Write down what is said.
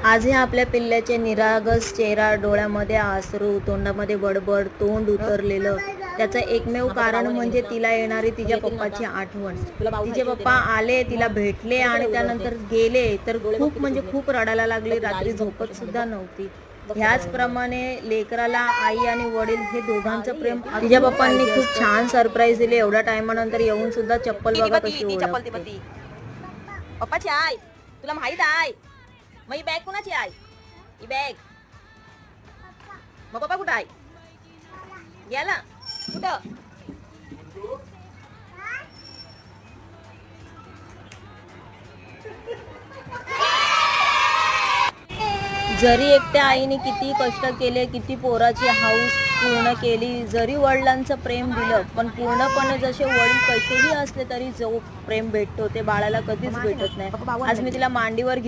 आजही आपल्या पिल्ल्याचे निरागस चेहरा, डोळ्यामध्ये आसरू, तोंडामध्ये बडबड, तोंड उतरलेलं, त्याचं एकमेव कारण म्हणजे तिला येणारी तिच्या पप्पाची आठवण. तिचे पप्पा आले, तिला भेटले आणि त्यानंतर गेले तर खूप म्हणजे खूप रडायला लागली. रात्री झोपत सुद्धा नव्हती. ह्याचप्रमाणे लेकराला आई आणि वडील हे दोघांचं प्रेम तिच्या पप्पांनी खूप छान सरप्राईज दिले. एवढ्या टायमानंतर येऊन सुद्धा चप्पल बघा कशी ओळखते. पप्पाची आई तुला माहित आहे मग ही बॅग कुणाची आहे? ही बॅग मग पप्पा कुठं आहे? गेला कुठं? जरी एकट्या आईने किती कष्ट केले, किती पोराची हाऊस पूर्ण केली, जरी वडिलांचं प्रेम दिलं, पण पूर्णपणे जसे वडील कसेही असले तरी जो प्रेम भेटतो ते बाळाला कधीच भेटत नाही. आज मी तिला मांडीवर